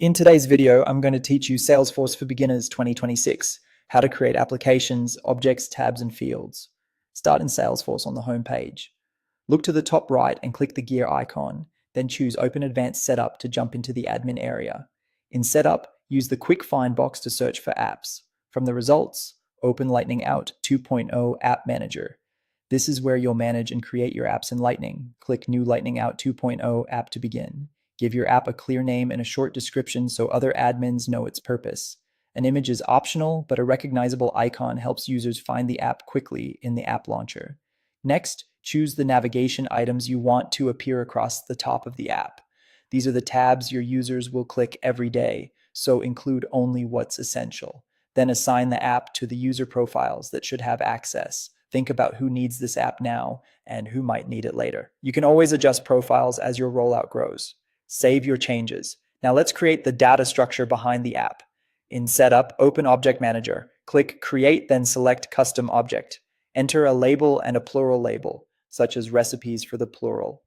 In today's video, I'm going to teach you Salesforce for Beginners 2026, how to create applications, objects, tabs, and fields. Start in Salesforce on the home page. Look to the top right and click the gear icon, then choose Open Advanced Setup to jump into the admin area. In Setup, use the quick find box to search for apps. From the results, open Lightning Out 2.0 App Manager. This is where you'll manage and create your apps in Lightning. Click New Lightning Out 2.0 App to begin. Give your app a clear name and a short description so other admins know its purpose. An image is optional, but a recognizable icon helps users find the app quickly in the app launcher. Next, choose the navigation items you want to appear across the top of the app. These are the tabs your users will click every day, so include only what's essential. Then assign the app to the user profiles that should have access. Think about who needs this app now and who might need it later. You can always adjust profiles as your rollout grows. Save your changes. Now let's create the data structure behind the app. In Setup, open Object Manager. Click Create, then select Custom Object. Enter a label and a plural label, such as recipes for the plural.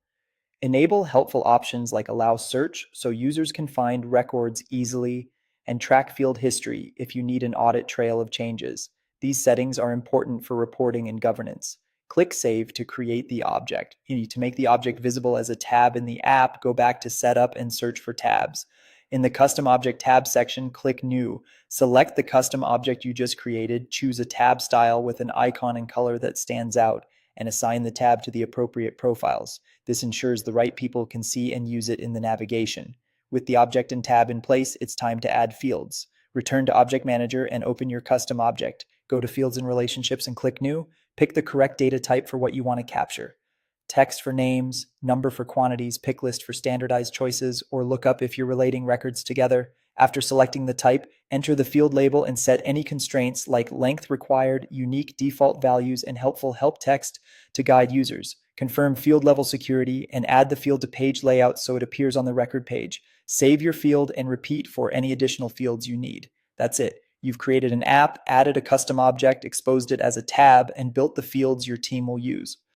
Enable helpful options like Allow Search so users can find records easily, and track field history if you need an audit trail of changes. These settings are important for reporting and governance. Click Save to create the object. To make the object visible as a tab in the app, go back to Setup and search for tabs. In the Custom Object tab section, click New. Select the custom object you just created, choose a tab style with an icon and color that stands out, and assign the tab to the appropriate profiles. This ensures the right people can see and use it in the navigation. With the object and tab in place, it's time to add fields. Return to Object Manager and open your custom object. Go to Fields and Relationships and click New. Pick the correct data type for what you want to capture. Text for names, number for quantities, pick list for standardized choices, or lookup if you're relating records together. After selecting the type, enter the field label and set any constraints like length required, unique default values, and helpful help text to guide users. Confirm field level security and add the field to page layout so it appears on the record page. Save your field and repeat for any additional fields you need. That's it. You've created an app, added a custom object, exposed it as a tab, and built the fields your team will use.